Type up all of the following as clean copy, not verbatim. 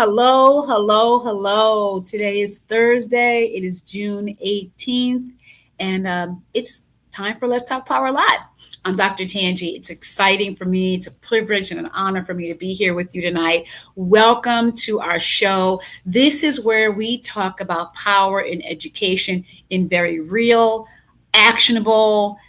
Hello, hello, hello. Today is Thursday. It is June 18th, and it's time for Let's Talk Power Live. I'm Dr. Tangi. It's exciting for me. It's a privilege and an honor for me to be here with you tonight. Welcome to our show. This is where we talk about power in education in very real, actionable,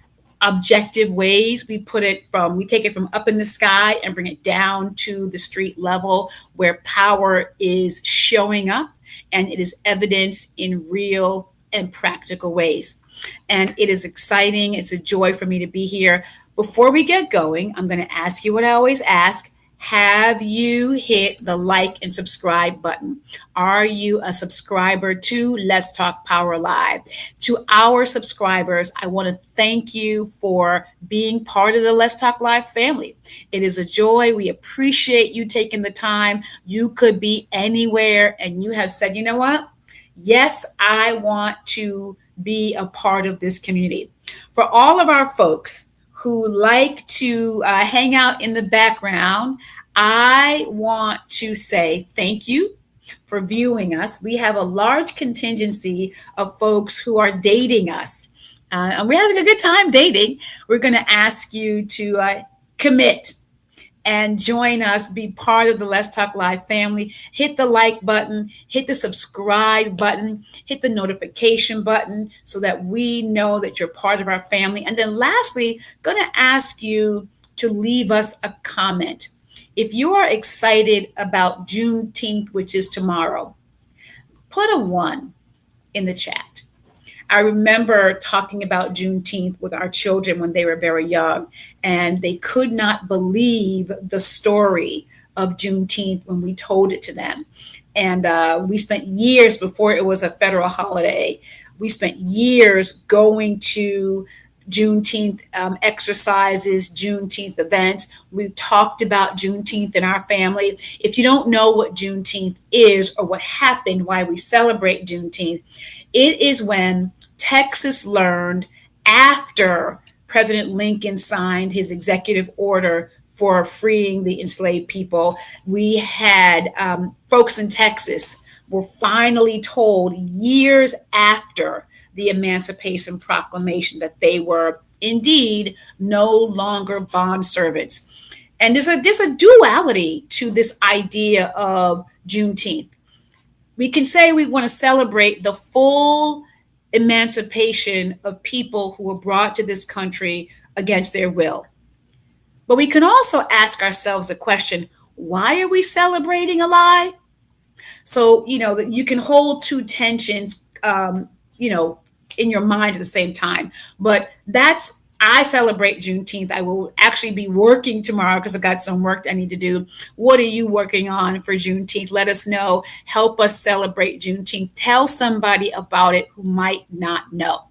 objective ways. We take it from up in the sky and bring it down to the street level where power is showing up and it is evidenced in real and practical ways. And it is exciting. It's a joy for me to be here. Before we get going, I'm going to ask you what I always ask. Have you hit the like and subscribe button? Are you a subscriber to Let's Talk Power Live? To our subscribers, I want to thank you for being part of the Let's Talk Live family. It is a joy. We appreciate you taking the time. You could be anywhere and you have said, you know what? Yes, I want to be a part of this community. For all of our folks who like to hang out in the background, I want to say thank you for viewing us. We have a large contingency of folks who are dating us. And we're having a good time dating. We're going to ask you to commit and join us, be part of the Let's Talk Live family. Hit the like button, hit the subscribe button, hit the notification button so that we know that you're part of our family. And then lastly, going to ask you to leave us a comment. If you are excited about Juneteenth, which is tomorrow, put a 1 in the chat. I remember talking about Juneteenth with our children when they were very young, and they could not believe the story of Juneteenth when we told it to them. And we spent years before it was a federal holiday. We spent years going to Juneteenth exercises, Juneteenth events. We've talked about Juneteenth in our family. If you don't know what Juneteenth is or what happened, why we celebrate Juneteenth, it is when Texas learned after President Lincoln signed his executive order for freeing the enslaved people. We had folks in Texas were finally told years after the Emancipation Proclamation that they were indeed no longer bond servants. And there's a duality to this idea of Juneteenth. We can say we want to celebrate the full emancipation of people who were brought to this country against their will. But we can also ask ourselves the question, why are we celebrating a lie? So, you can hold two tensions, in your mind at the same time. But I celebrate Juneteenth. I will actually be working tomorrow because I've got some work I need to do. What are you working on for Juneteenth? Let us know. Help us celebrate Juneteenth. Tell somebody about it who might not know.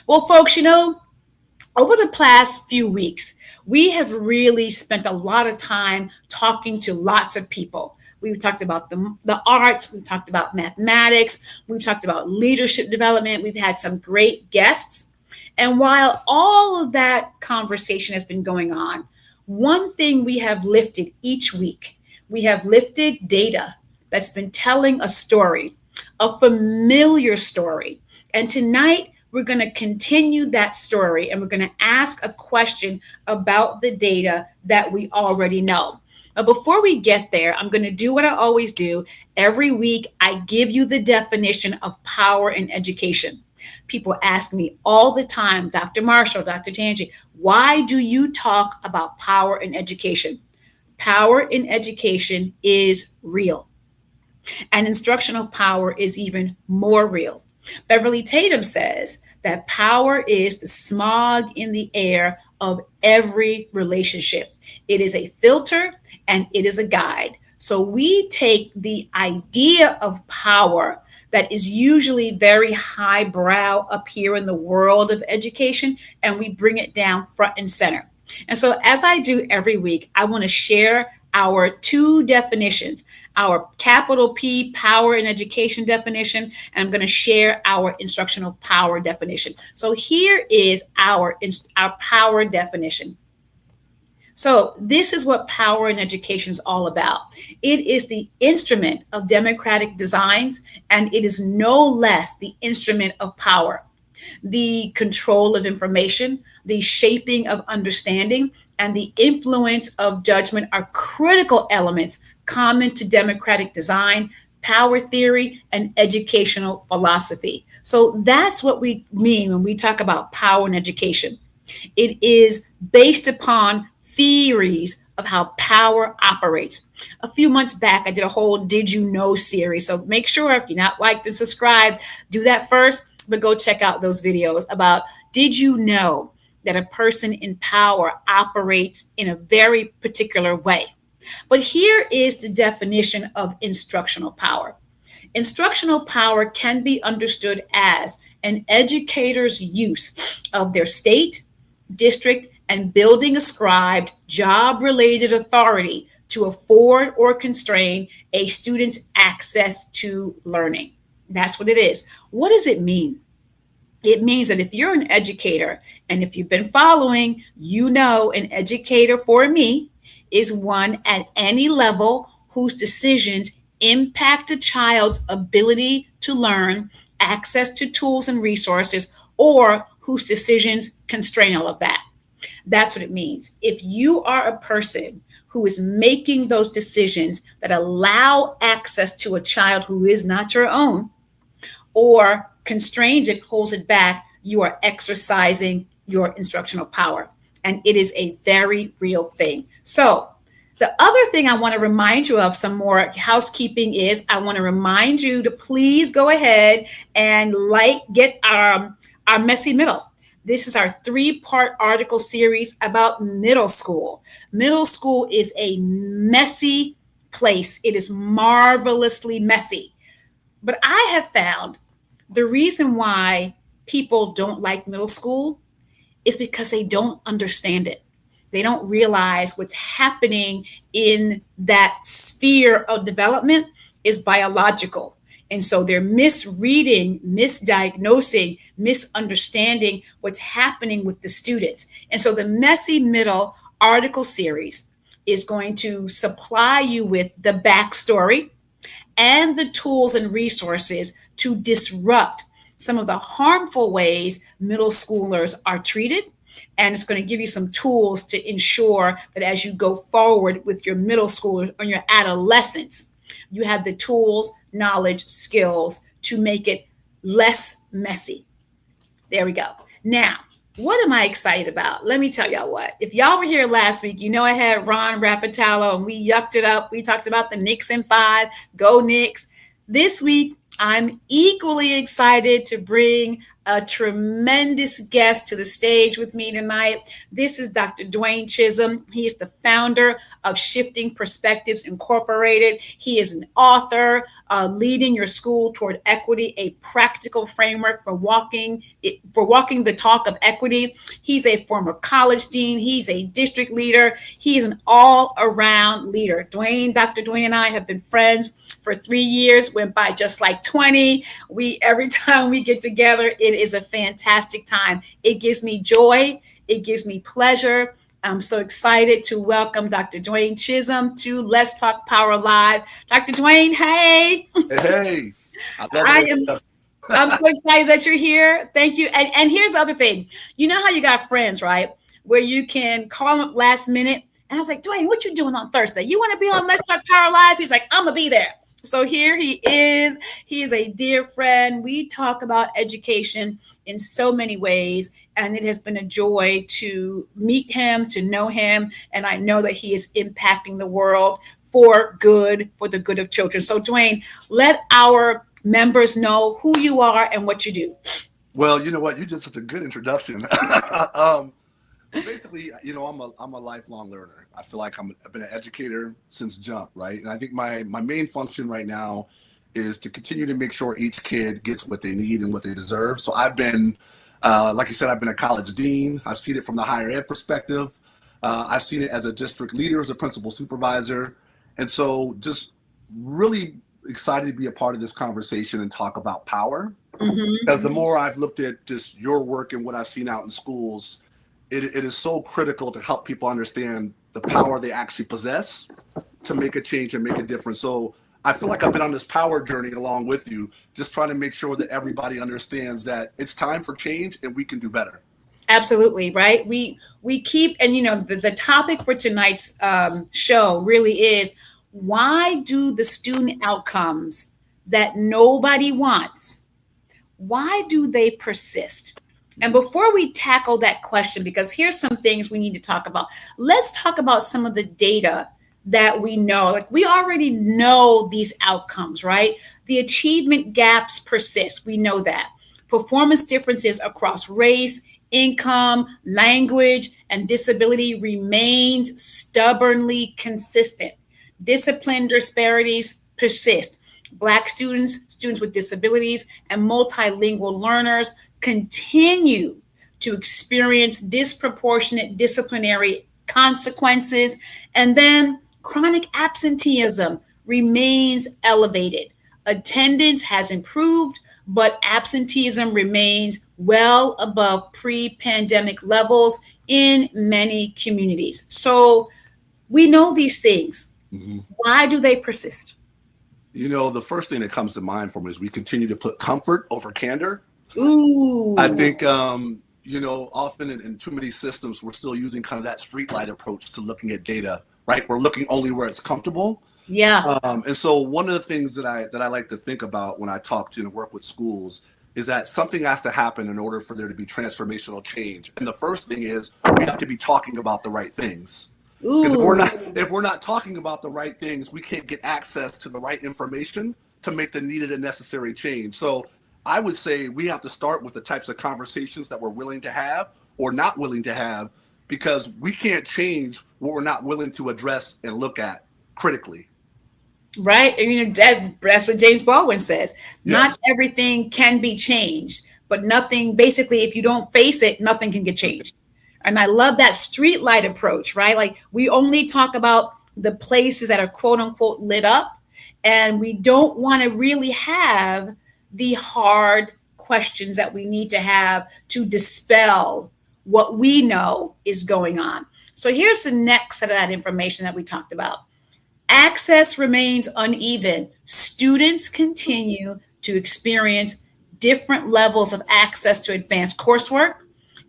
Well, folks, over the past few weeks, we have really spent a lot of time talking to lots of people. We've talked about the arts. We've talked about mathematics. We've talked about leadership development. We've had some great guests. And while all of that conversation has been going on, one thing we have lifted each week, we have lifted data that's been telling a story, a familiar story. And tonight, we're going to continue that story and we're going to ask a question about the data that we already know. But before we get there, I'm going to do what I always do. Every week, I give you the definition of power in education. People ask me all the time, Dr. Marshall, Dr. Tangi, why do you talk about power in education? Power in education is real. And instructional power is even more real. Beverly Tatum says that power is the smog in the air of every relationship. It is a filter and it is a guide. So we take the idea of power that is usually very highbrow up here in the world of education, and we bring it down front and center. And so as I do every week, I want to share our two definitions, our capital P power in education definition, and I'm going to share our instructional power definition. So here is our power definition. So, this is what power in education is all about. It is the instrument of democratic designs, and it is no less the instrument of power. The control of information, the shaping of understanding, and the influence of judgment are critical elements common to democratic design, power theory, and educational philosophy. So that's what we mean when we talk about power in education. It is based upon theories of how power operates. A few months back, I did a whole Did You Know series. So make sure if you're not liked and subscribed, do that first, but go check out those videos about did you know that a person in power operates in a very particular way. But here is the definition of instructional power. Instructional power can be understood as an educator's use of their state, district, and building ascribed job related authority to afford or constrain a student's access to learning. That's what it is. What does it mean? It means that if you're an educator and if you've been following, you know an educator for me is one at any level whose decisions impact a child's ability to learn, access to tools and resources, or whose decisions constrain all of that. That's what it means. If you are a person who is making those decisions that allow access to a child who is not your own, or constrains it, holds it back, you are exercising your instructional power. And it is a very real thing. So, the other thing I want to remind you of, some more housekeeping, is I want to remind you to please go ahead and get our messy middle. This is our 3-part article series about middle school. Middle school is a messy place. It is marvelously messy. But I have found the reason why people don't like middle school is because they don't understand it. They don't realize what's happening in that sphere of development is biological. And so they're misreading, misdiagnosing, misunderstanding what's happening with the students. And so the Messy Middle article series is going to supply you with the backstory and the tools and resources to disrupt some of the harmful ways middle schoolers are treated. And it's going to give you some tools to ensure that as you go forward with your middle schoolers or your adolescents, you have the tools, knowledge, skills to make it less messy. There we go. Now, what am I excited about? Let me tell y'all what. If y'all were here last week, you know I had Ron Rapatello and we yucked it up. We talked about the Knicks in 5. Go Knicks. This week, I'm equally excited to bring a tremendous guest to the stage with me tonight. This is Dr. Dwayne Chism. He is the founder of Shifting Perspectives Incorporated. He is an author, Leading Your School Toward Equity, a practical framework for walking the talk of equity. He's a former college dean. He's a district leader. He is an all-around leader. Dr. Dwayne and I have been friends for 3 years, went by just like 20. Every time we get together, it is a fantastic time. It gives me joy. It gives me pleasure. I'm so excited to welcome Dr. Dwayne Chism to Let's Talk Power Live. Dr. Dwayne, hey. Hey. I'm so excited that you're here. Thank you. And here's the other thing. You know how you got friends, right? Where you can call them up last minute. And I was like, Dwayne, what you doing on Thursday? You want to be on Let's Talk Power Live? He's like, I'm going to be there. So here he is. He is a dear friend. We talk about education in so many ways, and it has been a joy to meet him, to know him, and I know that he is impacting the world for the good of children. So Dwayne, let our members know who you are and what you do. Well, you know what? You did such a good introduction. Basically, I'm a lifelong learner. I feel like I've been an educator since jump, right? And I think my main function right now is to continue to make sure each kid gets what they need and what they deserve. So I've been, like you said, I've been a college dean. I've seen it from the higher ed perspective. I've seen it as a district leader, as a principal supervisor. And so just really excited to be a part of this conversation and talk about power. Mm-hmm. Because the more I've looked at just your work and what I've seen out in schools, it is so critical to help people understand the power they actually possess to make a change and make a difference. So I feel like I've been on this power journey along with you, just trying to make sure that everybody understands that it's time for change and we can do better. Absolutely, right? We keep, and the topic for tonight's show really is, why do the student outcomes that nobody wants, why do they persist? And before we tackle that question, because here's some things we need to talk about, let's talk about some of the data that we know. Like, we already know these outcomes, right? The achievement gaps persist. We know that. Performance differences across race, income, language, and disability remains stubbornly consistent. Discipline disparities persist. Black students, students with disabilities, and multilingual learners continue to experience disproportionate disciplinary consequences. And then chronic absenteeism remains elevated. Attendance has improved, but absenteeism remains well above pre-pandemic levels in many communities. So we know these things. Mm-hmm. Why do they persist? The first thing that comes to mind for me is we continue to put comfort over candor. Ooh. I think, often in too many systems, we're still using kind of that streetlight approach to looking at data, right? We're looking only where it's comfortable. Yeah. And so one of the things that I like to think about when I talk to and work with schools is that something has to happen in order for there to be transformational change. And the first thing is we have to be talking about the right things. Because if we're not talking about the right things, we can't get access to the right information to make the needed and necessary change. So I would say we have to start with the types of conversations that we're willing to have or not willing to have, because we can't change what we're not willing to address and look at critically. Right. That's what James Baldwin says. Yes. Not everything can be changed, but nothing, basically, if you don't face it, nothing can get changed. And I love that streetlight approach, right? Like, we only talk about the places that are quote unquote lit up, and we don't want to really have the hard questions that we need to have to dispel what we know is going on. So here's the next set of that information that we talked about. Access remains uneven. Students continue to experience different levels of access to advanced coursework,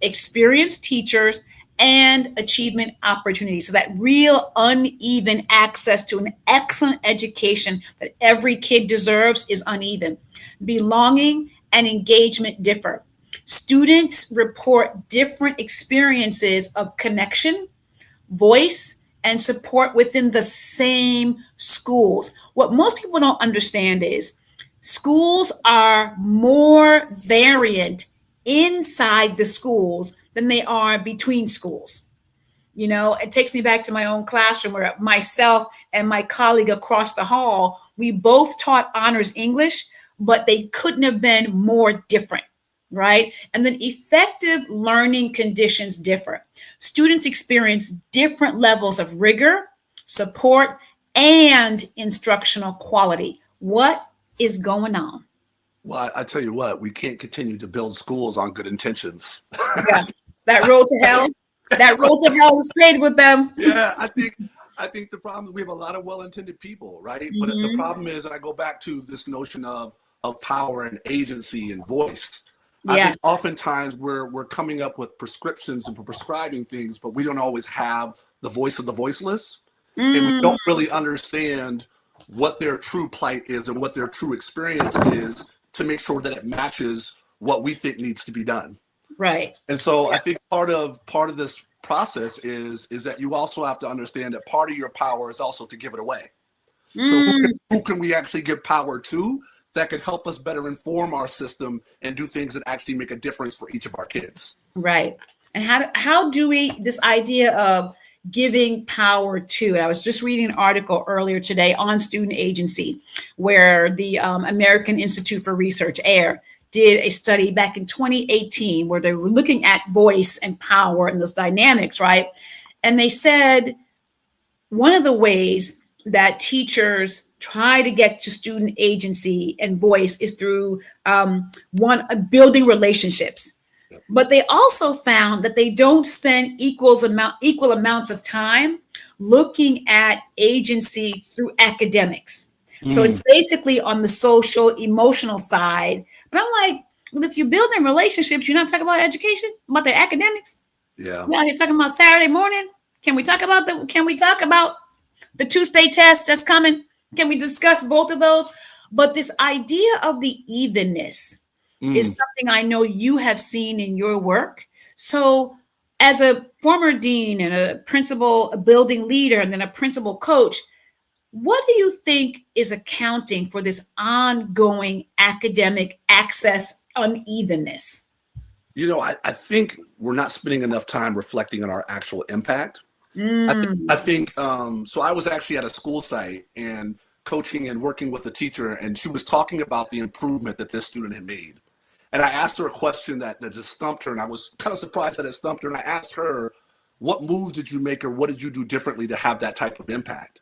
experienced teachers, and achievement opportunities. So that real uneven access to an excellent education that every kid deserves is uneven. Belonging and engagement differ. Students report different experiences of connection, voice, and support within the same schools. What most people don't understand is schools are more variant inside the schools than they are between schools. It takes me back to my own classroom where myself and my colleague across the hall, we both taught honors English, but they couldn't have been more different, right? And then effective learning conditions differ. Students experience different levels of rigor, support, and instructional quality. What is going on? Well, I tell you what, we can't continue to build schools on good intentions. Yeah, that road to hell. That road to hell is paved with them. Yeah, I think the problem is we have a lot of well-intended people, right? Mm-hmm. But the problem is, and I go back to this notion of power and agency and voice. Yeah. I think oftentimes we're coming up with prescriptions and prescribing things, but we don't always have the voice of the voiceless. And we don't really understand what their true plight is and what their true experience is to make sure that it matches what we think needs to be done. Right. And so I think part of this process is that you also have to understand that part of your power is also to give it away. So who can we actually give power to that could help us better inform our system and do things that actually make a difference for each of our kids? Right. And how do we, this idea of giving power to, I was just reading an article earlier today on student agency, where the American Institute for Research, AIR, did a study back in 2018 where they were looking at voice and power and those dynamics, right? And they said one of the ways that teachers try to get to student agency and voice is through building relationships. But they also found that they don't spend equal amounts of time looking at agency through academics. So it's Mm, basically on the social, emotional side. But I'm like, well, if you're building relationships, you're not talking about education, about the academics. yeah. We're out here talking about Saturday morning. Can we talk about the two-state test that's coming? Can we discuss both of those? But this idea of the evenness Mm. is something I know you have seen in your work. So, as a former dean and a principal, a building leader, and then a principal coach, what do you think is accounting for this ongoing academic access unevenness? I think we're not spending enough time reflecting on our actual impact. I Mm, think so. I was actually at a school site and coaching and working with a teacher, and she was talking about the improvement that this student had made. And I asked her a question that just stumped her, and I was kind of surprised that it stumped her. And I asked her, "What moves did you make, or what did you do differently to have that type of impact?"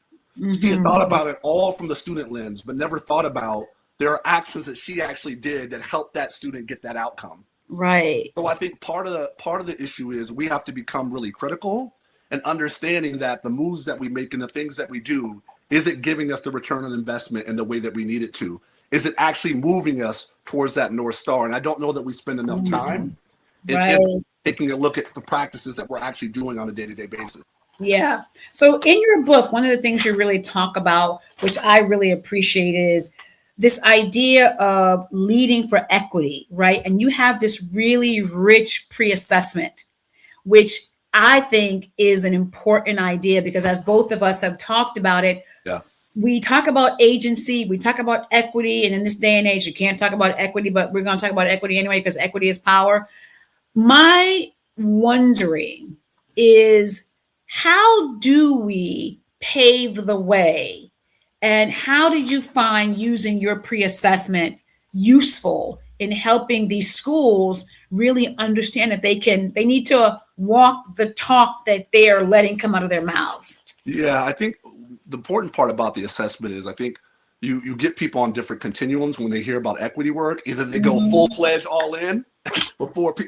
She had thought mhm. about it all from the student lens, but never thought about there are actions that she actually did that helped that student get that outcome. Right. So I think part of the issue is we have to become really critical and understanding that the moves that we make and the things that we do, is it giving us the return on investment in the way that we need it to? Is it actually moving us towards that North Star? And I don't know that we spend enough Mhm. time in Right. taking a look at the practices that we're actually doing on a day-to-day basis. Yeah. So in your book, one of the things you really talk about, which I really appreciate, is this idea of leading for equity, right? And you have this really rich pre assessment, which I think is an important idea because as both of us have talked about it, Yeah. we talk about agency, we talk about equity, and in this day and age, you can't talk about equity, but we're going to talk about equity anyway because equity is power. My wondering is how do we pave the way? And how did you find using your pre assessment useful in helping these schools really understand that they need to walk the talk that they are letting come out of their mouths? Yeah, I think the important part about the assessment is I think you get people on different continuums when they hear about equity work. Either they go full Mhm. fledged all in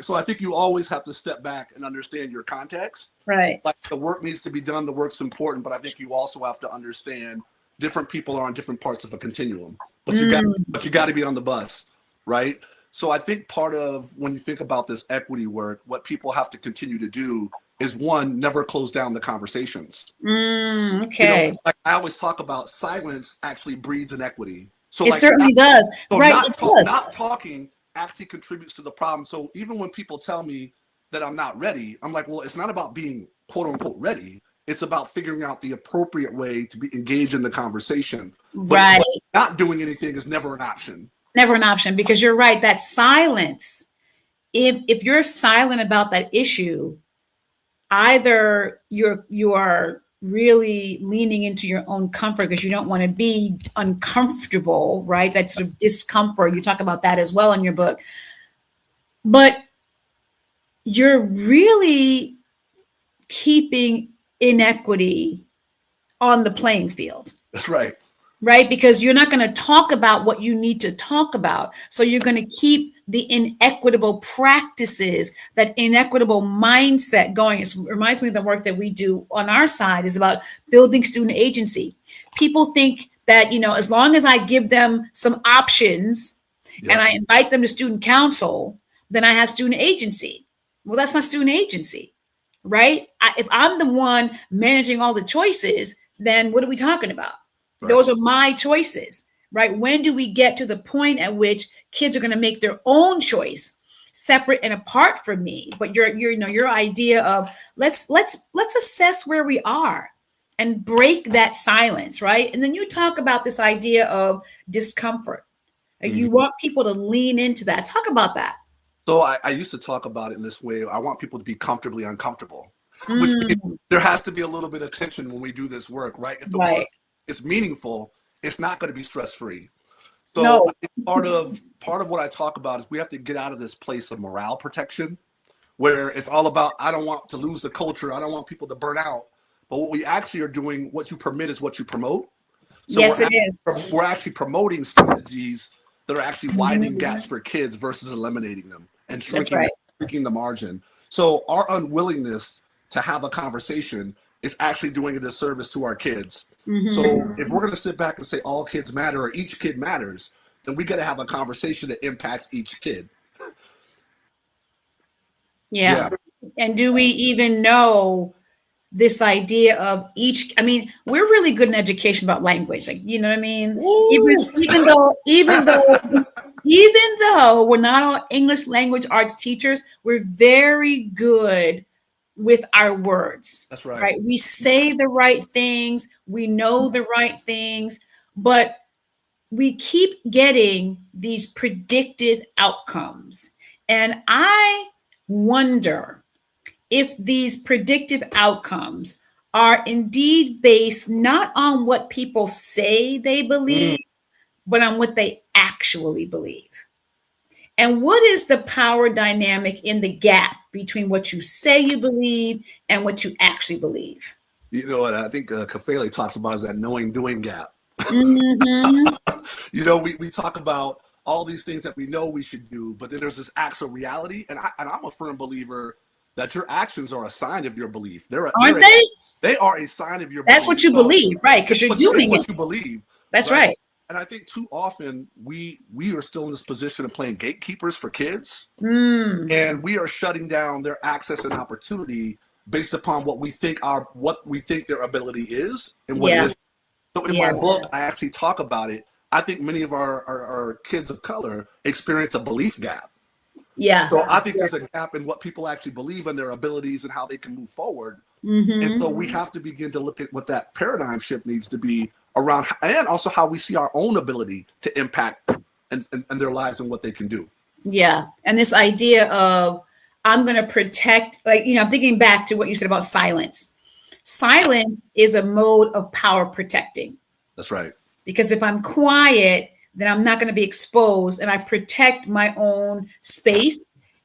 so I think you always have to step back and understand your context. Right. Like the work needs to be done, the work's important, but I think you also have to understand different people are on different parts of a continuum. Mm, But you got to be on the bus, right? So I think part of when you think about this equity work, what people have to continue to do is one, never close down the conversations. okay. Like I always talk about, silence actually breeds inequity. So It like certainly does. so Right. It does. not talking actually contributes to the problem. So even when people tell me that I'm not ready, I'm like, well, it's not about being quote unquote ready. It's about figuring out the appropriate way to be engaged in the conversation. But Right. not doing anything is never an option. Never an option because you're right. That silence, if you're silent about that issue, either you are really leaning into your own comfort because you don't want to be uncomfortable, right? That sort of discomfort. You talk about that as well in your book. But you're really keeping inequity on the playing field, That's right. right? Because you're not going to talk about what you need to talk about. So you're going to keep the inequitable practices, that inequitable mindset going. It reminds me of the work that we do on our side is about building student agency. People think that, as long as I give them some options and Yep. I invite them to student council, then I have student agency. Well, that's not student agency, right? If I'm the one managing all the choices, then what are we talking about? Right. Those are my choices, right? When do we get to the point at which kids are going to make their own choice, separate and apart from me? But your idea of let's assess where we are and break that silence, right? And then you talk about this idea of discomfort. You Mhm. want people to lean into that. Talk about that. So I used to talk about it in this way. I want people to be comfortably uncomfortable, which means Mm, there has to be a little bit of tension when we do this work, right? If the work right. is meaningful, it's not going to be stress free. So I No. think part of what I talk about is we have to get out of this place of morale protection, where it's all about I don't want to lose the culture, I don't want people to burn out. But what we actually are doing, what you permit is what you promote. So Yes, it is. we're actually promoting strategies that are actually widening gaps Mhm. for kids versus eliminating them and That's right. shrinking the margin. So our unwillingness to have a conversation is actually doing a disservice to our kids. So Mm-hmm. if we're going to sit back and say all kids matter or each kid matters, then we got to have a conversation that impacts each kid. Yeah. Yeah. And do we even know this idea of each? I mean, we're really good in education about language, like, you know what I mean? Even Ooh. even though even though even though we're not all English language arts teachers, we're very good with our words, That's right. right? We say the right things, we know the right things, but we keep getting these predicted outcomes. And I wonder if these predictive outcomes are indeed based not on what people say they Mm. believe, but on what they actually believe. And what is the power dynamic in the gap between what you say you believe and what you actually believe? You know what I think Kafele talks about is that knowing doing gap. Mm-hmm. We talk about all these things that we know we should do, but then there's this actual reality. And I'm a firm believer that your actions are a sign of your belief. Aren't they? They are a sign of your That's belief. what you So believe, right? Because you're it's doing it. what you believe, That's right? right. And I think too often we are still in this position of playing gatekeepers for kids, Mm. and we are shutting down their access and opportunity based upon what we think their ability is and what it Yeah. is. So in my Yes. book, I actually talk about it. I think many of our kids of color experience a belief gap. Yeah. So I think there's a gap in what people actually believe in their abilities and how they can move forward. And Mm-hmm. so we have to begin to look at what that paradigm shift needs to be around, and also how we see our own ability to impact and their lives and what they can do. Yeah. And this idea of I'm going to protect, like, I'm thinking back to what you said about silence. Silence is a mode of power protecting, That's right. because if I'm quiet, then I'm not going to be exposed, and I protect my own space,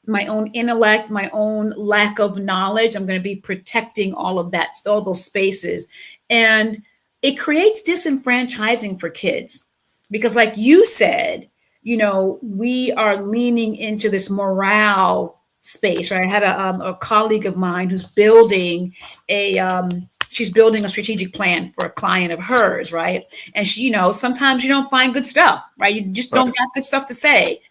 my own intellect, my own lack of knowledge. I'm going to be protecting all of that, all those spaces. And it creates disenfranchising for kids because, like you said, we are leaning into this morale space, right? I had a colleague of mine who's building she's building a strategic plan for a client of hers, right? And she, sometimes you don't find good stuff, right? You just Right. don't got good stuff to say.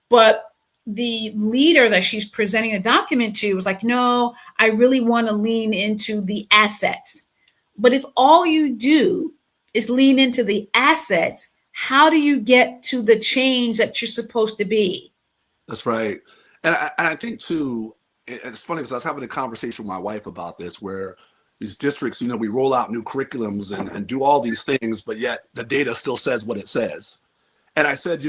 But the leader that she's presenting a document to was like, no, I really want to lean into the assets. But if all you do is lean into the assets, how do you get to the change that you're supposed to be? That's right. And I think too, it's funny because I was having a conversation with my wife about this, where these districts, we roll out new curriculums and do all these things, but yet the data still says what it says. And I said,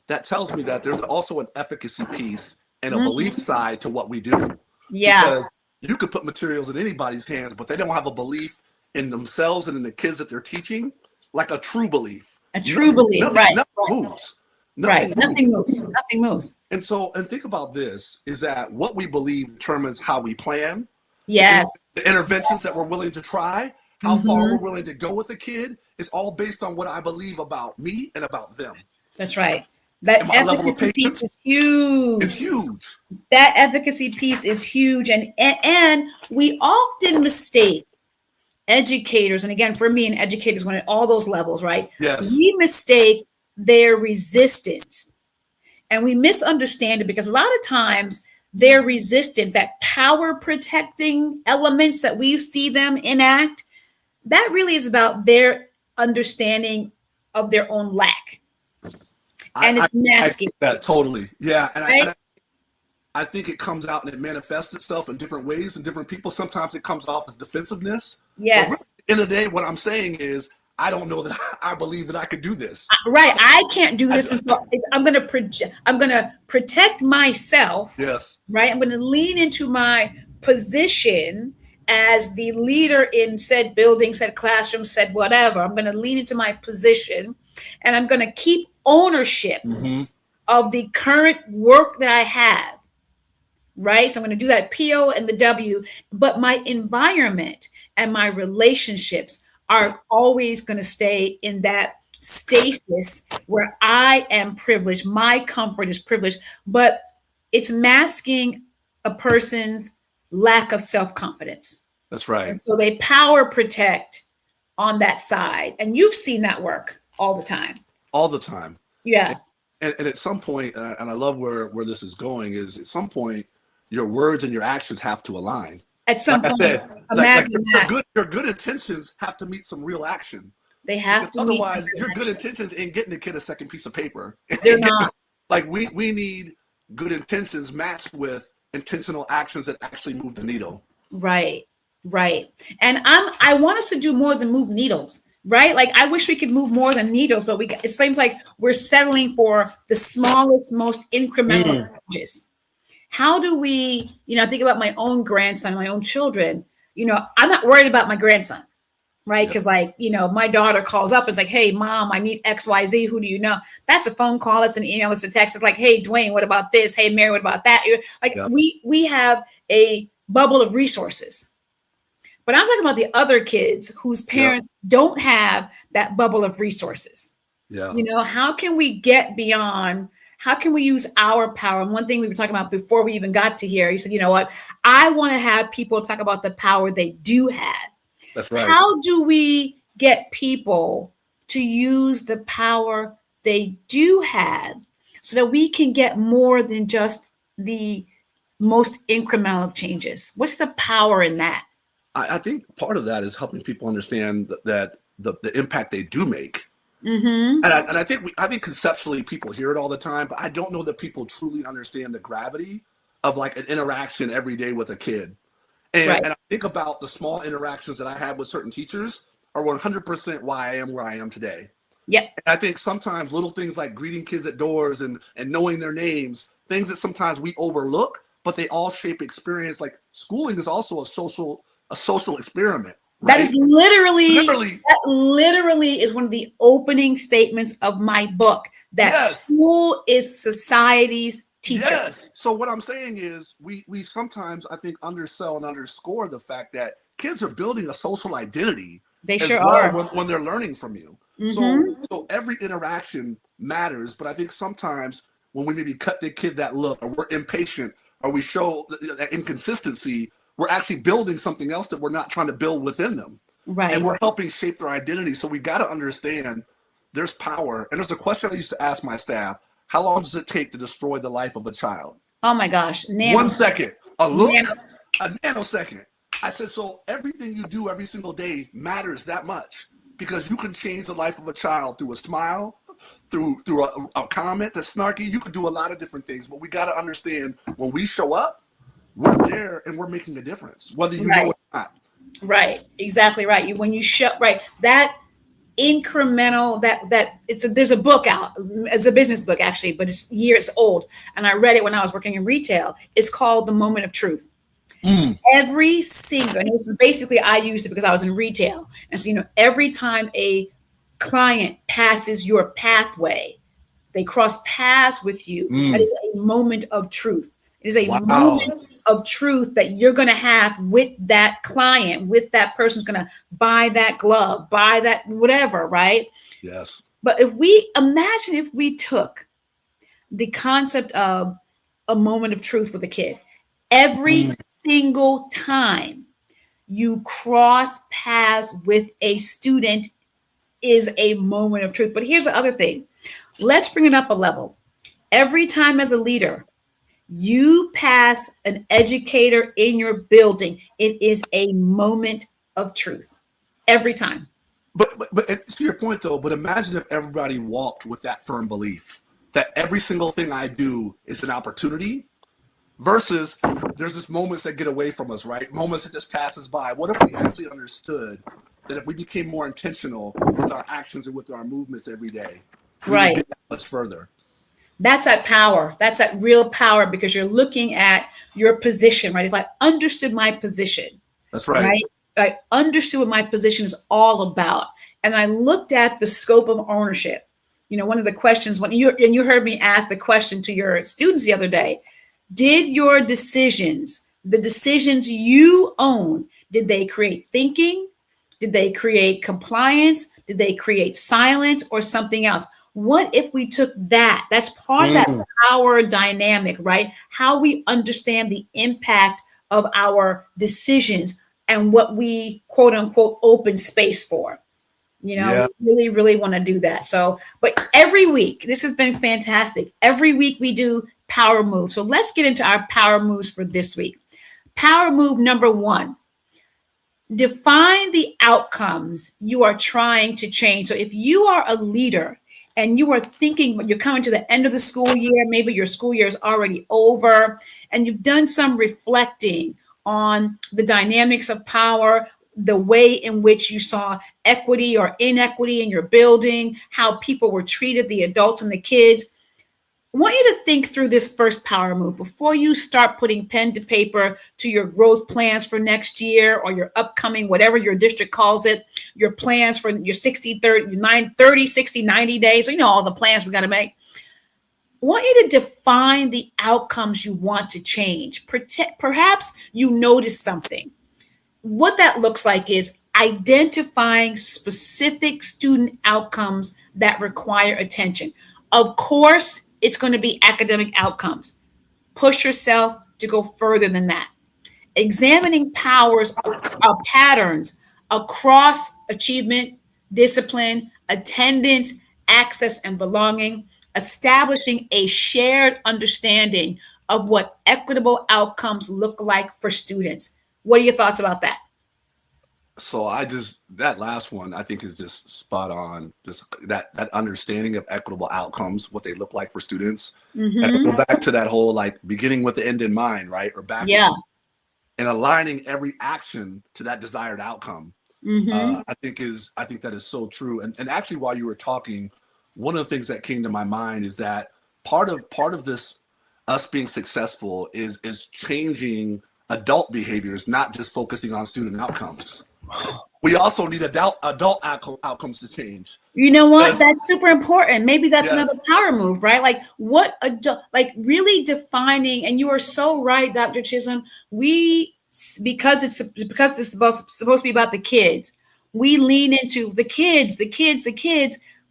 that tells me that there's also an efficacy piece and a belief Mhm. side to what we do. Yeah, Because you could put materials in anybody's hands, but they don't have a belief in themselves and in the kids that they're teaching, like a true belief. a true belief. Right, Nothing moves. right. Nothing moves. Nothing moves. Nothing moves. And think about this, is that what we believe determines how we plan, Yes. the interventions that we're willing to try, how far we're Mhm. willing to go with a kid is all based on what I believe about me and about them. That's right. And That my level of efficacy piece patience is huge. is huge. That efficacy piece is huge. And we often mistake educators, and again, for me, an educator is one at all those levels, right? Yes. We mistake their resistance, and we misunderstand it because a lot of times their resistance, that power protecting elements that we see them enact, that really is about their understanding of their own lack, and I, it's I masking, think that totally. Yeah. right? I think it comes out and it manifests itself in different ways in different people. Sometimes it comes off as defensiveness. But really, Yes. at the end of the day, what I'm saying is, I don't know that I believe that I could do this. Right. I can't do this. And so I'm going to project, I'm going to protect myself, Yes. right? I'm going to lean into my position as the leader in said building, said classroom, said whatever. I'm going to lean into my position, and I'm going to keep ownership Mm-hmm. of the current work that I have, right? So I'm going to do that PO and the W, but my environment and my relationships are always going to stay in that stasis where I am privileged. My comfort is privileged, but it's masking a person's lack of self confidence. That's And right. so they power protect on that side. And you've seen that work all the time. All the time. Yeah. And at some point, and I love where this is going, is at some point, your words and your actions have to align. At Like some I point, said, like imagine your that. good intentions have to meet some real action. They Because have to meet some otherwise, your good intentions ain't getting the kid a second piece of paper. They're not. Like we need good intentions matched with intentional actions that actually move the needle. Right. Right. And I want us to do more than move needles. Right. Like I wish we could move more than needles, but it seems like we're settling for the smallest, most incremental Mm, changes. How do we, I think about my own grandson, my own children, I'm not worried about my grandson, right? yeah, Because my daughter calls up and it's like, hey, mom, I need XYZ. Who do you know? That's a phone call. It's an email. It's a text. It's like, hey, Dwayne, what about this? Hey, Mary, what about that? Like yeah, we have a bubble of resources. But I'm talking about the other kids whose yeah, parents don't have that bubble of resources. yeah. How can we get beyond? How can we use our power? And one thing we were talking about before we even got to here, you said, you know what? I want to have people talk about the power they do have. That's right. How do we get people to use the power they do have so that we can get more than just the most incremental of changes? What's the power in that? I think part of that is helping people understand that the impact they do make. Mm-hmm. And I think conceptually people hear it all the time, but I don't know that people truly understand the gravity of like an interaction every day with a kid. Right. And I think about the small interactions that I had with certain teachers are 100% why I am where I am today. Yep. And I think sometimes little things like greeting kids at doors and knowing their names, things that sometimes we overlook, but they all shape experience. Like schooling is also a social experiment. Right? That is literally Literally. that literally is one of the opening statements of my book. That Yes. school is society's teacher. Yes. So what I'm saying is we sometimes I think undersell and underscore the fact that kids are building a social identity They as sure well are. when they're learning from you. Mm-hmm. So every interaction matters, but I think sometimes when we maybe cut the kid that look or we're impatient or we show that inconsistency, we're actually building something else that we're not trying to build within them. Right. And we're helping shape their identity. So we got to understand there's power. And there's a question I used to ask my staff. How long does it take to destroy the life of a child? Oh my gosh. 1 second. A look, Nanos. a nanosecond. I said, so everything you do every single day matters that much because you can change the life of a child through a smile, through a comment that's snarky. You could do a lot of different things, but we got to understand when we show up, we're there and we're making a difference, whether you know it or not. Right. Exactly right. When you show right that incremental there's a book out. It's a business book actually, but it's years old, and I read it when I was working in retail. It's called The Moment of Truth. Every single, and this is basically I used it because I was in retail, and so every time a client passes your pathway, they cross paths with you. That is a moment of truth. It is a moment of truth that you're going to have with that client, with that person who's going to buy that glove, buy that whatever, right? Yes. But if we took the concept of a moment of truth with a kid, every single time you cross paths with a student is a moment of truth. But here's the other thing. Let's bring it up a level. Every time as a leader, you pass an educator in your building, it is a moment of truth. Every time. But to your point though, but imagine if everybody walked with that firm belief that every single thing I do is an opportunity versus there's just moments that get away from us, right? Moments that just passes by. What if we actually understood that if we became more intentional with our actions and with our movements every day, we would get that much further. That's that power. That's that real power because you're looking at your position, right? If I understood my position, that's right. I understood what my position is all about. And I looked at the scope of ownership. One of the questions when you heard me ask the question to your students the other day, did your decisions, the decisions you own, did they create thinking? Did they create compliance? Did they create silence or something else? What if we took that? That's part of that power dynamic, right? How we understand the impact of our decisions and what we quote unquote open space for. Yeah. We really, really want to do that. So, but every week, this has been fantastic. Every week we do power moves. So let's get into our power moves for this week. Power move number 1: define the outcomes you are trying to change. So if you are a leader and you are thinking you're coming to the end of the school year, maybe your school year is already over, and you've done some reflecting on the dynamics of power, the way in which you saw equity or inequity in your building, how people were treated, the adults and the kids. I want you to think through this first power move before you start putting pen to paper to your growth plans for next year or your upcoming, whatever your district calls it, your plans for your 60, 30, 60, 90 days. So, all the plans we got to make. I want you to define the outcomes you want to change. Perhaps you notice something. What that looks like is identifying specific student outcomes that require attention. Of course, it's going to be academic outcomes. Push yourself to go further than that. Examining patterns across achievement, discipline, attendance, access, and belonging, establishing a shared understanding of what equitable outcomes look like for students. What are your thoughts about that? So that last one I think is just spot on. Just that understanding of equitable outcomes, what they look like for students. And Mm-hmm. go back to that whole like beginning with the end in mind, right? Or backwards. Yeah. And aligning every action to that desired outcome. Mm-hmm. I think that is so true. And actually, while you were talking, one of the things that came to my mind is that part of this us being successful is changing adult behaviors, not just focusing on student outcomes. We also need adult outcomes to change. You know what? Yes. That's super important. Maybe that's Yes. another power move, right? Like like really defining, and you are so right, Dr. Chisholm. Because it's supposed to be about the kids, we lean into the kids,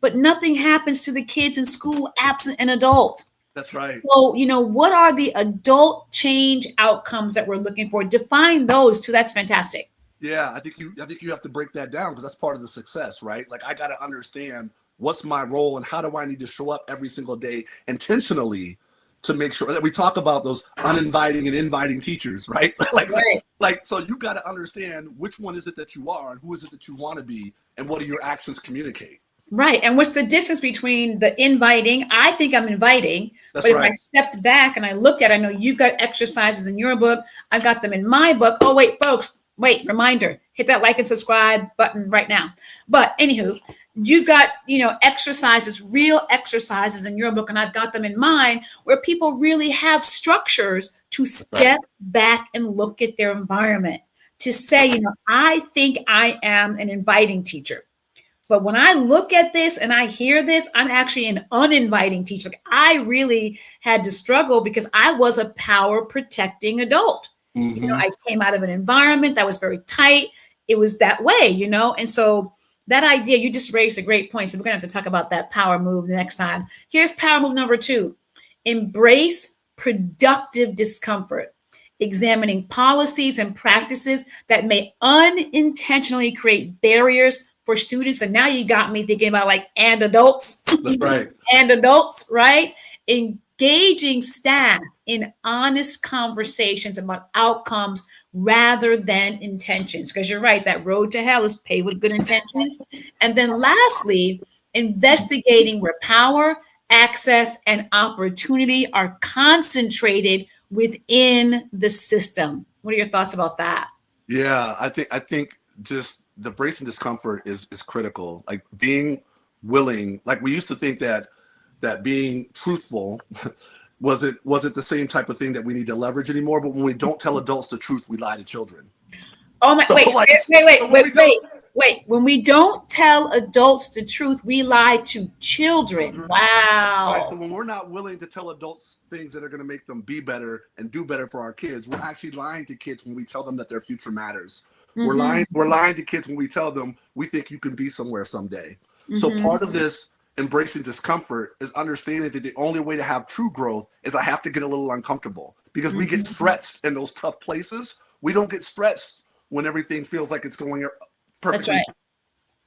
but nothing happens to the kids in school absent an adult. That's right. So, what are the adult change outcomes that we're looking for? Define those too. That's fantastic. Yeah, I think you have to break that down because that's part of the success, right? Like I got to understand what's my role and how do I need to show up every single day intentionally to make sure that we talk about those uninviting and inviting teachers, right? like so you got to understand which one is it that you are and who is it that you want to be and what do your actions communicate. Right. And what's the distance between the inviting? I think I'm inviting, That's but right. if I stepped back and I looked at it, I know you've got exercises in your book. I got them in my book. Oh, wait, folks. Wait, reminder, hit that like and subscribe button right now. But anywho, you've got, exercises, real exercises in your book, and I've got them in mine where people really have structures to step back and look at their environment to say, I think I am an inviting teacher. But when I look at this and I hear this, I'm actually an uninviting teacher. Like I really had to struggle because I was a power protecting adult. Mm-hmm. I came out of an environment that was very tight. It was that way, And so that idea, you just raised a great point. So we're going to have to talk about that power move the next time. Here's power move number 2. Embrace productive discomfort. Examining policies and practices that may unintentionally create barriers for students. And now you got me thinking about and adults. That's right. And adults, right? Engaging staff in honest conversations about outcomes rather than intentions. Because you're right, that road to hell is paved with good intentions. And then lastly, investigating where power, access, and opportunity are concentrated within the system. What are your thoughts about that? Yeah, I think just the bracing discomfort is critical. Like being willing, like we used to think that being truthful wasn't the same type of thing that we need to leverage anymore. But when we don't tell adults the truth, we lie to children. Oh my! Wait! When we don't tell adults the truth, we lie to children. Wow! All right, so when we're not willing to tell adults things that are going to make them be better and do better for our kids, we're actually lying to kids when we tell them that their future matters. Mm-hmm. We're lying to kids when we tell them we think you can be somewhere someday. Mm-hmm. So part of this embracing discomfort is understanding that the only way to have true growth is I have to get a little uncomfortable because we get stretched in those tough places. We don't get stretched when everything feels like it's going That's perfectly. right.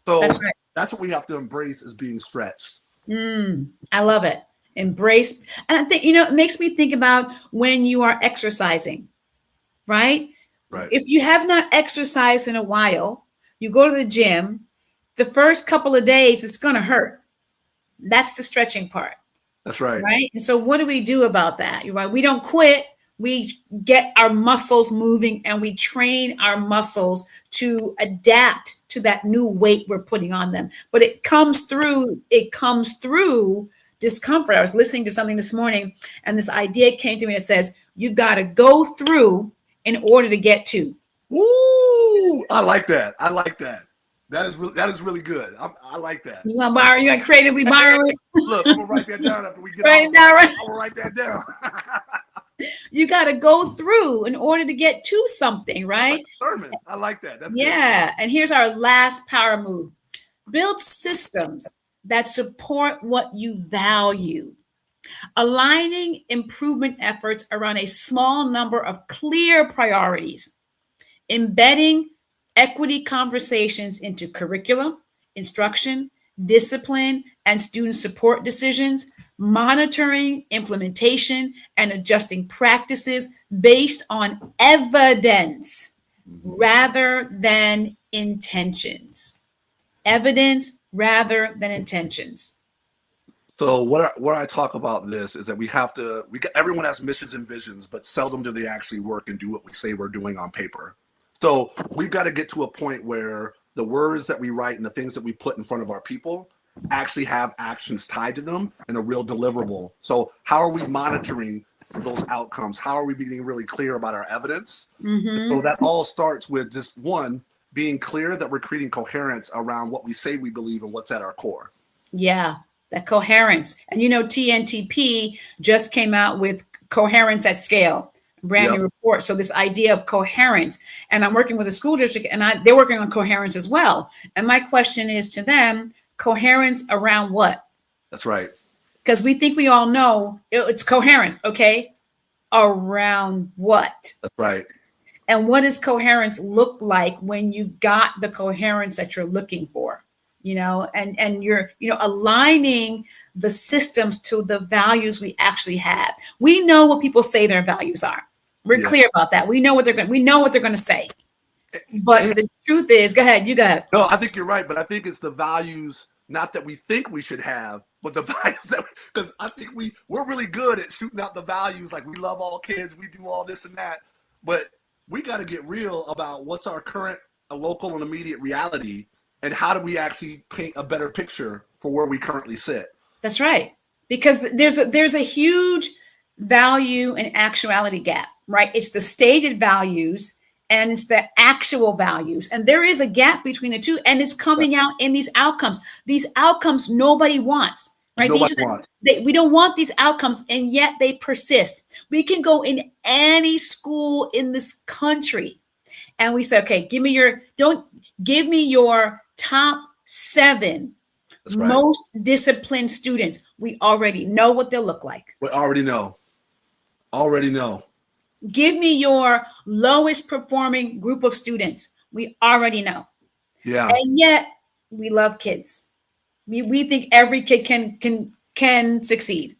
So That's right. that's what we have to embrace, is being stretched. I love it. Embrace. And I think, it makes me think about when you are exercising, right? Right. If you have not exercised in a while, you go to the gym, the first couple of days, it's going to hurt. That's the stretching part. That's right. Right. And so what do we do about that? Right. We don't quit. We get our muscles moving and we train our muscles to adapt to that new weight we're putting on them. But it comes through discomfort. I was listening to something this morning and this idea came to me that says you've got to go through in order to get to. Woo! I like that. I like that. That is really good. I like that. You gonna borrow? You gonna creatively borrow it? Look, I'm gonna write that down after we get Write off. it down, right? I'm gonna write that down. You got to go through in order to get to something, right? Sermon. I like that. That's Yeah. good. And here's our last power move. Build systems that support what you value. Aligning improvement efforts around a small number of clear priorities. Embedding equity conversations into curriculum, instruction, discipline, and student support decisions, monitoring implementation and adjusting practices based on evidence rather than intentions. Evidence rather than intentions. So what I talk about this is that everyone has missions and visions, but seldom do they actually work and do what we say we're doing on paper. So we've got to get to a point where the words that we write and the things that we put in front of our people actually have actions tied to them and a real deliverable. So how are we monitoring for those outcomes? How are we being really clear about our evidence? So that all starts with just one, being clear that we're creating coherence around what we say we believe and what's at our core. Yeah, that coherence. And TNTP just came out with coherence at scale, brand new report. So this idea of coherence, and I'm working with a school district and they're working on coherence as well. And my question is to them, coherence around what? That's right. Because we think we all know it's coherence, okay? Around what? That's right. And what does coherence look like when you've got the coherence that you're looking for? And you're, aligning the systems to the values we actually have. We know what people say their values are. We're clear about that. We know what they're going to say. But the truth is, go ahead, you go ahead. No, I think you're right, but I think it's the values, not that we think we should have, but the values because I think we're really good at shooting out the values, like we love all kids, we do all this and that, but we got to get real about what's our current, local and immediate reality, and how do we actually paint a better picture for where we currently sit. That's right, because there's a huge value and actuality gap, right? It's the stated values and it's the actual values. And there is a gap between the two, and it's coming out in these outcomes. These outcomes nobody wants, right? Nobody wants. We don't want these outcomes, and yet they persist. We can go in any school in this country and we say, okay, give me your top 7 most disciplined students. We already know what they'll look like. We already know. Give me your lowest performing group of students. We already know. Yeah. And yet we love kids. We think every kid can succeed.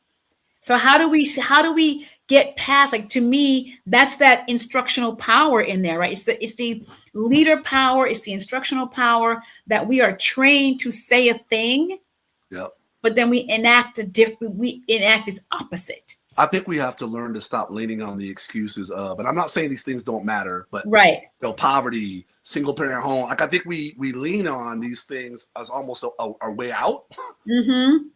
So how do we get past, like, to me, that's that instructional power in there, right? It's the leader power, it's the instructional power that we are trained to say a thing. Yep. But then we enact its opposite. I think we have to learn to stop leaning on the excuses of, and I'm not saying these things don't matter, but poverty, single parent home. Like, I think we lean on these things as almost a way out,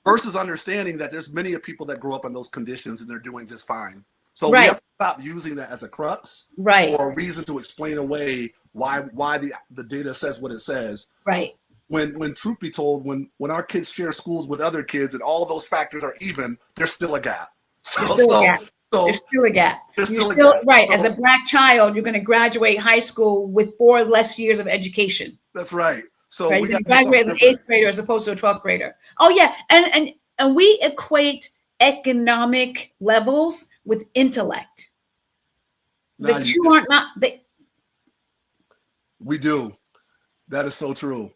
versus understanding that there's many people that grow up in those conditions and they're doing just fine. So we have to stop using that as a crux, or a reason to explain away why the data says what it says. Right. When truth be told, when our kids share schools with other kids and all of those factors are even, there's still a gap. There's still a gap. Right. As a Black child, you're going to graduate high school with 4 less years of education. That's right. So you graduate as an 8th grader as opposed to a 12th grader. Oh yeah, and we equate economic levels with intellect. The two aren't We do. That is so true.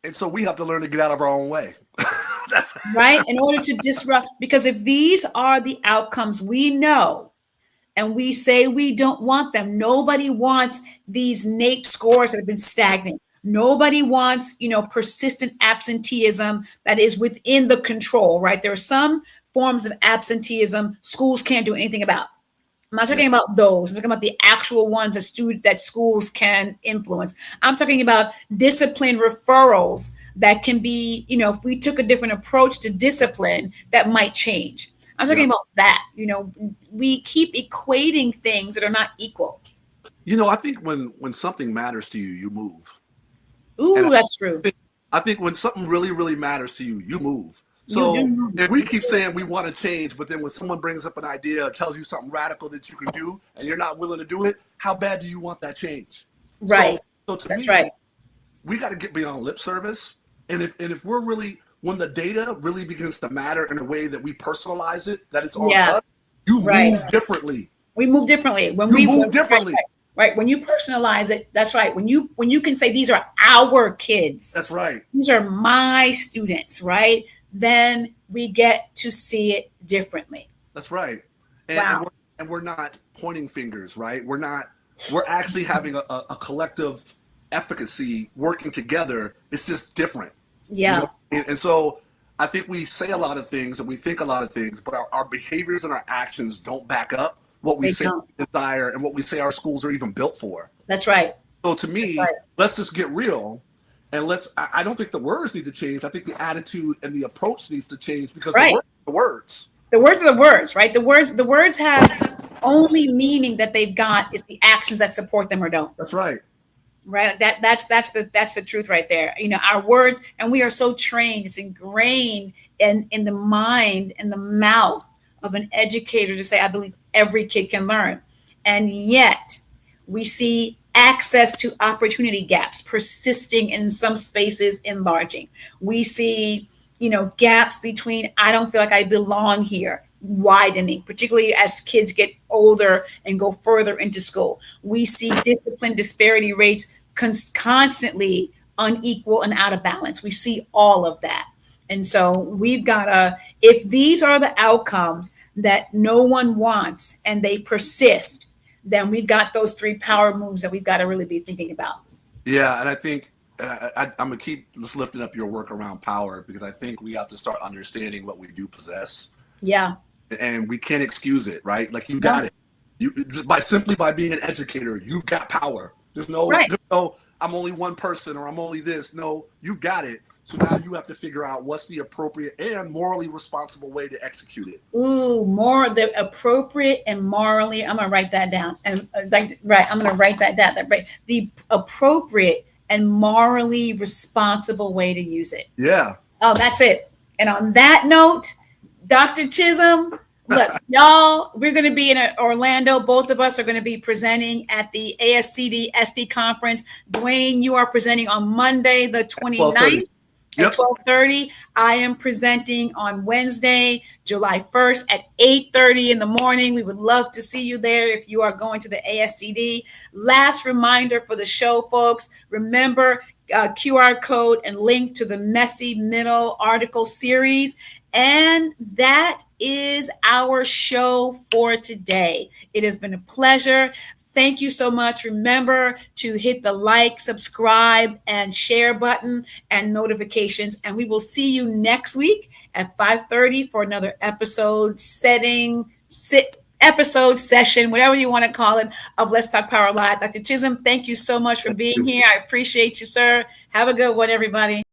And so we have to learn to get out of our own way. That's, right? In order to disrupt, because if these are the outcomes we know, and we say we don't want them. Nobody wants these NAEP scores that have been stagnant. Nobody wants, persistent absenteeism that is within the control, right? There are some forms of absenteeism schools can't do anything about. I'm not talking about those. I'm talking about the actual ones that schools can influence. I'm talking about discipline referrals that can be, if we took a different approach to discipline, that might change. I'm talking yeah. about that. We keep equating things that are not equal. I think when something matters to you, you move. And Ooh, that's true. I think when something really, really matters to you, you move. You So do. if we keep saying we want to change, but then when someone brings up an idea or tells you something radical that you can do and you're not willing to do it, how bad do you want that change? Right. So to That's me, right. we got to get beyond lip service. And if we're really, when the data really begins to matter in a way that we personalize it, that it's on us, you move differently. We move differently. When you we move differently. Right. When you personalize it, that's right. When you can say these are our kids. That's right. These are my students, right? Then we get to see it differently. That's right. Wow. And we're not pointing fingers, right? We're actually having a collective efficacy working together. It's just different. Yeah. And so I think we say a lot of things and we think a lot of things, but our behaviors and our actions don't back up what we say we desire and what we say our schools are even built for. That's right. So to me, let's just get real. And I don't think the words need to change. I think the attitude and the approach needs to change because the words. The words are the words, right? The words have only meaning that they've got is the actions that support them or don't. That's right. Right. That's the truth right there. Our words, and we are so trained, it's ingrained in the mind and the mouth of an educator to say, I believe every kid can learn. And yet we see access to opportunity gaps persisting in some spaces, enlarging. We see, gaps between I don't feel like I belong here widening, particularly as kids get older and go further into school. We see discipline disparity rates constantly unequal and out of balance. We see all of that. And so we've got to, if these are the outcomes that no one wants and they persist, then we've got those three power moves that we've got to really be thinking about. Yeah. And I think I'm going to keep just lifting up your work around power because I think we have to start understanding what we do possess. Yeah. And we can't excuse it, right? Like you got it. You by being an educator, you've got power. There's no, I'm only one person or I'm only this. No, you've got it. So now you have to figure out what's the appropriate and morally responsible way to execute it. Ooh, the appropriate and morally. I'm gonna write that down. And I'm gonna write that down. The appropriate and morally responsible way to use it. Yeah. Oh, that's it. And on that note, Dr. Chism, look, y'all, we're going to be in Orlando. Both of us are going to be presenting at the ASCD SD conference. Dwayne, you are presenting on Monday, the 29th at 12:30. I am presenting on Wednesday, July 1st at 8:30 in the morning. We would love to see you there if you are going to the ASCD. Last reminder for the show, folks, remember QR code and link to the Messy Middle article series. And that is our show for today. It has been a pleasure. Thank you so much. Remember to hit the like, subscribe, and share button and notifications. And we will see you next week at 5:30 for another episode session, whatever you want to call it, of Let's Talk Power Live. Dr. Chism, thank you so much for being here. I appreciate you, sir. Have a good one, everybody.